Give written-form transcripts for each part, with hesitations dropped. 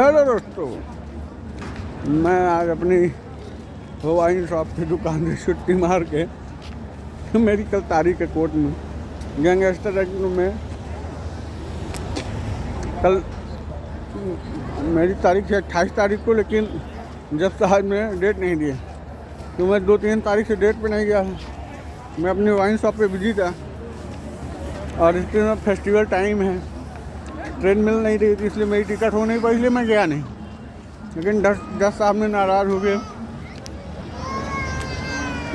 Hello दोस्तों, मैं आज अपनी वाइन शॉप की दुकान से छुट्टी मार के मेरी कल तारीख है कोर्ट में गैंगस्टर एक्ट में। कल मेरी तारीख है 28 तारीख को, लेकिन जब साहब ने डेट नहीं दिए तो मैं 2-3 तारीख से डेट पे नहीं गया। मैं अपनी वाइन शॉप पे बिजी था और इसके में फेस्टिवल टाइम है, ट्रेन मिल नहीं रही थी, इसलिए मेरी टिकट हो नहीं पाई, इसलिए मैं गया नहीं। लेकिन जज साहब ने नाराज़ हो गए।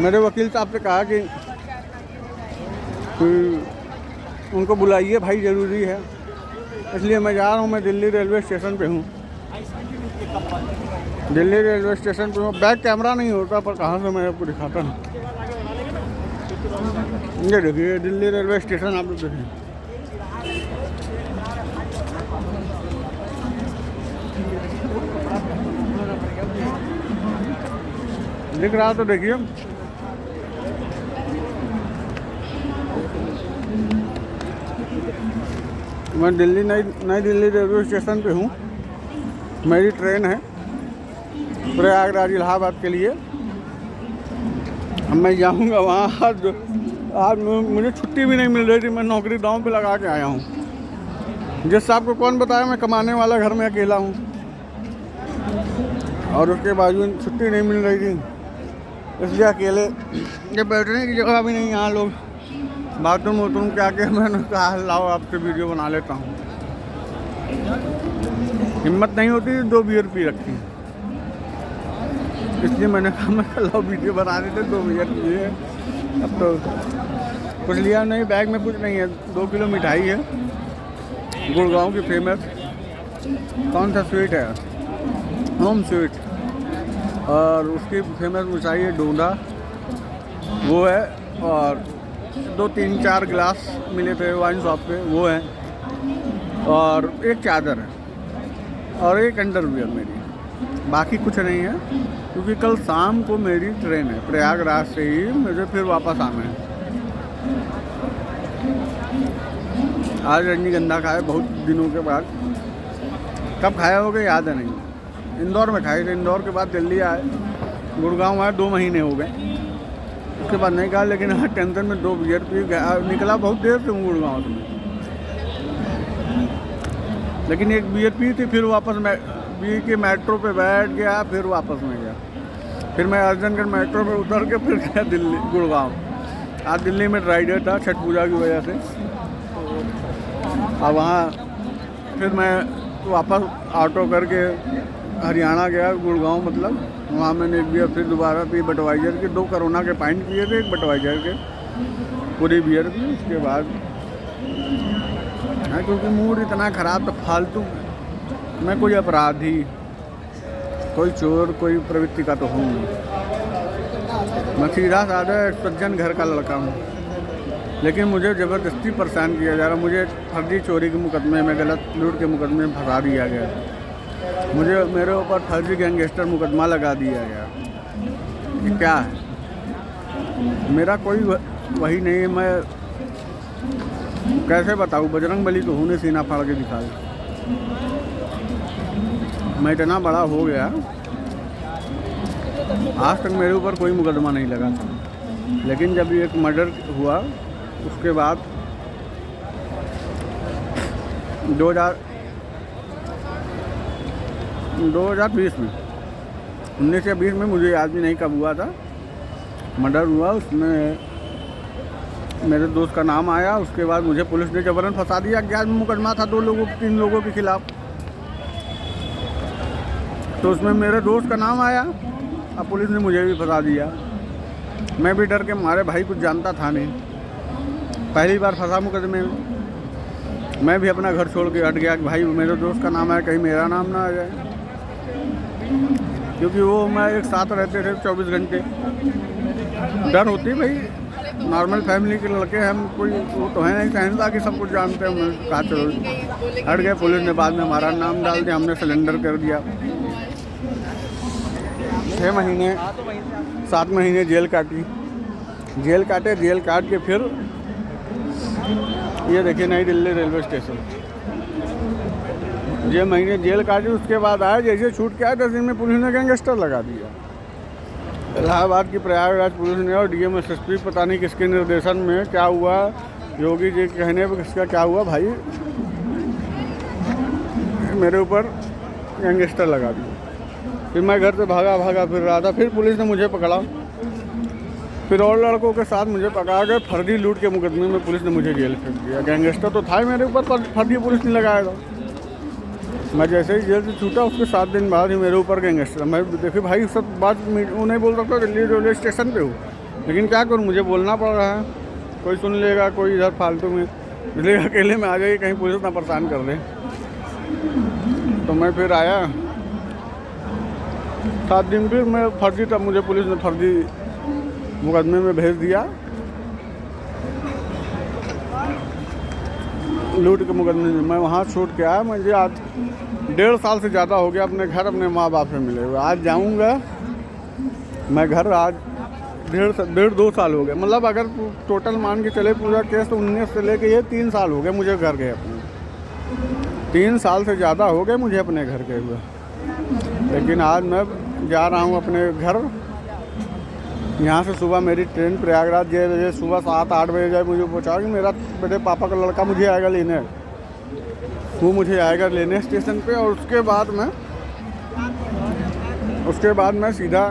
मेरे वकील साहब से कहा कि उनको बुलाइए भाई, ज़रूरी है। इसलिए मैं जा रहा हूँ। मैं दिल्ली रेलवे स्टेशन पे हूँ। दिल्ली रेलवे स्टेशन पे हूँ। बैक कैमरा नहीं होता, पर कहाँ से मैं आपको दिखाता हूँ। ये देखिए दिल्ली रेलवे स्टेशन, आप लोग देखिए। दिख रहा तो देखिए। मैं दिल्ली नई दिल्ली रेलवे स्टेशन पे हूँ। मेरी ट्रेन है प्रयागराज इलाहाबाद के लिए। अब मैं जाऊँगा वहाँ। आज मुझे छुट्टी भी नहीं मिल रही थी। मैं नौकरी दांव पे लगा के आया हूँ। जिस साहब को कौन बताया मैं कमाने वाला घर में अकेला हूँ, और उसके बावजूद छुट्टी नहीं मिल रही थी, इसलिए अकेले ये बैठने की जगह भी नहीं। यहाँ लोग बाथरूम वाथरूम क्या के मैंने कहा लाओ आपसे वीडियो बना लेता हूँ। हिम्मत नहीं होती 2 बियर पी रखी, इसलिए मैंने कहा मैं लाओ वीडियो बना देते। 2 बियर पिए। अब तो कुछ लिया नहीं, बैग में कुछ नहीं है। 2 किलो मिठाई है, गुड़गांव की फेमस। कौन सा स्वीट है, होम स्वीट, और उसकी फेमस मिठाई है डोंडा, वो है। और 2-3-4 गिलास मिले थे वाइन शॉप पे, वो है। और एक चादर है और एक अंडरवियर मेरी। बाकी कुछ नहीं है, क्योंकि कल शाम को मेरी ट्रेन है प्रयागराज से ही। मुझे फिर वापस आना है। आज रजनीगंधा खाए बहुत दिनों के बाद। कब खाया होगा याद है नहीं। इंदौर में खाए थे, इंदौर के बाद दिल्ली आए, गुड़गांव आए। 2 महीने हो गए, उसके बाद नहीं कहा। लेकिन हाँ, टेंशन में 2 बियर पी निकला। बहुत देर से हूँ गुड़गांव से, लेकिन एक बियर पी थी। फिर वापस मैं पी के मेट्रो पे बैठ गया, फिर वापस में गया। फिर मैं अर्जनगढ़ मेट्रो पे उतर के फिर गया दिल्ली, गुड़गांव। आज दिल्ली में ड्राई डे था छठ पूजा की वजह से। और वहाँ फिर मैं वापस ऑटो करके हरियाणा गया, गुड़गांव मतलब। वहाँ मैंने एक बियर फिर दोबारा पी बटवाइजर के। 2 कोरोना के पाइंट पिए थे, एक बटवाइजर के पूरी बियर पी। उसके बाद हाँ, क्योंकि मूड इतना ख़राब था फालतू। मैं कोई अपराधी, कोई चोर, कोई प्रवृत्ति का तो हूँ। मैं सीधा साधा सज्जन घर का लड़का हूँ, लेकिन मुझे ज़बरदस्ती परेशान किया जा रहा। मुझे फर्जी चोरी के मुकदमे में, गलत लूट के मुकदमे में फंसा दिया गया। मुझे मेरे ऊपर फर्जी गैंगस्टर मुकदमा लगा दिया गया। ये क्या है? मेरा कोई वही नहीं है। मैं कैसे बताऊँ? बजरंग बली तो हूँ, सीना फाड़ के दिखाए। मैं इतना बड़ा हो गया, आज तक मेरे ऊपर कोई मुकदमा नहीं लगा था। लेकिन जब ये एक मर्डर हुआ, उसके बाद 2020 में, 19 या 20 में, मुझे याद भी नहीं कब हुआ था, मर्डर हुआ। उसमें मेरे दोस्त का नाम आया। उसके बाद मुझे पुलिस ने जबरन फंसा दिया। 11 मुकदमा था 3 लोगों के खिलाफ। तो उसमें मेरे दोस्त का नाम आया, अब पुलिस ने मुझे भी फंसा दिया। मैं भी डर के मारे, भाई कुछ जानता था नहीं, पहली बार फंसा मुकदमे में। मैं भी अपना घर छोड़ के हट गया कि भाई मेरे दोस्त का नाम आया, कहीं मेरा नाम ना आ जाए। क्योंकि वो मैं एक साथ रहते थे 24 घंटे। डर होती भाई, नॉर्मल फैमिली के लड़के हम, कोई वो तो है नहीं सहनता कि सब कुछ जानते हैं। मैं कहा चलो हट गए। पुलिस ने बाद में हमारा नाम डाल दिया, हमने सिलेंडर कर दिया। 6 महीने 7 महीने जेल काटी। जेल काट के फिर ये देखिए नई दिल्ली रेलवे स्टेशन। ये महीने जेल काटी, उसके बाद आया, जैसे छूट के आया 10 दिन में पुलिस ने गैंगस्टर लगा दिया। इलाहाबाद की प्रयागराज पुलिस ने और डीएम एसएसपी पता नहीं किसके निर्देशन में क्या हुआ, योगी जी के कहने पर किसका क्या हुआ भाई, मेरे ऊपर गैंगस्टर लगा दिया। फिर मैं घर से भागा फिर रहा था, फिर पुलिस ने मुझे पकड़ा, फिर और लड़कों के साथ मुझे पकड़ा कर फर्जी लूट के मुकदमे में पुलिस ने मुझे जेल फेंक दिया। गैंगस्टर तो था ही मेरे ऊपर, पर फर्जी पुलिस नहीं लगाया था। मैं जैसे ही जेल से छूटा उसके 7 दिन बाद ही मेरे ऊपर गैंगस्टर। मैं देखिए भाई सब बात वो नहीं बोल सकता, दिल्ली रेलवे स्टेशन पे हूँ, लेकिन क्या करूँ, मुझे बोलना पड़ रहा है। कोई सुन लेगा, कोई इधर फालतू में, इसलिए अकेले में आ जाइए, कहीं पुलिस ना परेशान कर दे। तो मैं फिर आया 7 दिन, फिर मैं फर्जी, तब मुझे पुलिस ने फर्जी मुकदमे में भेज दिया, लूट के मुकदमे में। मैं वहाँ छूट के आया। मुझे आज 1.5 साल से ज़्यादा हो गया अपने घर, अपने माँ बाप से मिले हुए। आज जाऊँगा मैं घर, आज 1.5-2 साल हो गए, मतलब अगर टोटल मान के चले पूरा केस तो 19 से लेके ये 3 साल हो गए मुझे घर गए अपने। 3 साल से ज़्यादा हो गए मुझे अपने घर गए हुए। लेकिन आज मैं जा रहा हूँ अपने घर। यहाँ से सुबह मेरी ट्रेन प्रयागराज 6 बजे, सुबह 7-8 बजे जाए मुझे पहुँचा कि मेरा मेरे पापा का लड़का मुझे आएगा लेने, वो मुझे आएगा लेने स्टेशन पे। और उसके बाद मैं सीधा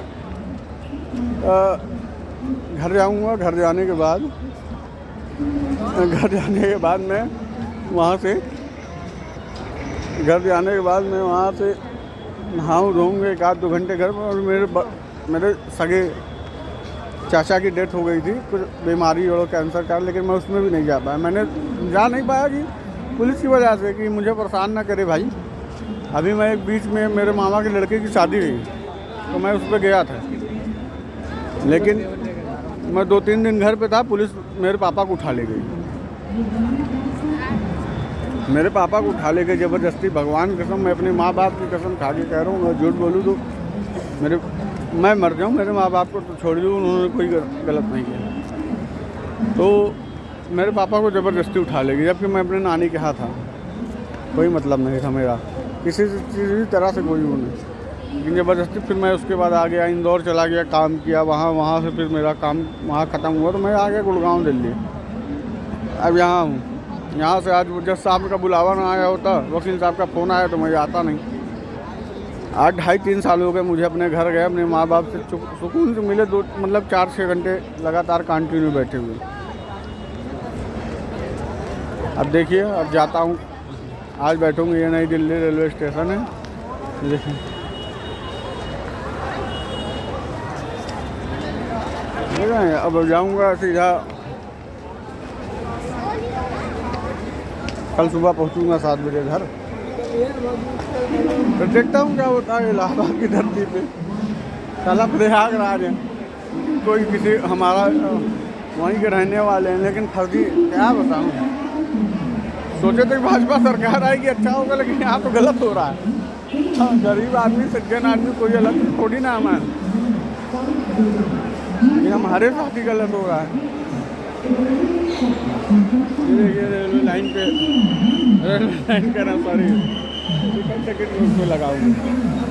घर जाऊँगा। घर जाने के बाद मैं वहाँ से नहाऊँ धोऊँगा 1-2 घंटे घर में। और मेरे सगे चाचा की डेथ हो गई थी कुछ बीमारी और कैंसर का, लेकिन मैं उसमें भी नहीं जा पाया। मैंने जा नहीं पाया कि पुलिस की वजह से, कि मुझे परेशान ना करे भाई। अभी मैं एक बीच में मेरे मामा के लड़के की शादी हुई तो मैं उस पर गया था, लेकिन मैं 2-3 दिन घर पे था, पुलिस मेरे पापा को उठा ले गई। मेरे पापा को उठा ले गए ज़बरदस्ती। भगवान की कसम, मैं अपने माँ बाप की कसम खा के कह रहा हूँ, मैं झूठ बोलूँ तो मैं मर जाऊँ, मेरे माँ बाप को तो छोड़ दूँ, उन्होंने कोई गलत नहीं किया। तो मेरे पापा को ज़बरदस्ती उठा ले गई, जबकि मैं अपने नानी के यहाँ था। कोई मतलब नहीं था मेरा किसी चीज़ तरह से, कोई वो नहीं, लेकिन ज़बरदस्ती। फिर मैं उसके बाद आ गया, इंदौर चला गया, काम किया वहाँ से फिर मेरा काम वहाँ ख़त्म हुआ तो मैं आ गया गुड़गांव दिल्ली। अब यहाँ हूँ। यहाँ से आज जज साहब का बुलावा ना आया होता, वकील साहब का फ़ोन आया तो मैं आता नहीं। आज 2.5-3 साल हो गए मुझे अपने घर गए, अपने माँ बाप से सुकून से मिले, 4-6 घंटे लगातार कंटिन्यू बैठे हुए। अब देखिए, अब जाता हूँ, आज बैठूँगी, ये नई दिल्ली रेलवे स्टेशन है, देखिए अब जाऊँगा सीधा, कल सुबह पहुँचूँगा 7 बजे घर। फिर देखता हूँ क्या होता है इलाहाबाद की धरती पे। साला प्रयागराज है, कोई किसी हमारा वहीं के रहने वाले हैं, लेकिन फर्जी क्या बताऊँ। सोचे तो भाजपा सरकार आएगी अच्छा होगा, लेकिन यहाँ तो गलत हो रहा है। हाँ, गरीब आदमी, सज्जन आदमी, कोई अलग थोड़ी ना हमारे, ये हमारे साथ ही गलत हो रहा है। ये रेलवे लाइन का ना, सॉरी, टिकट लगाऊंगा।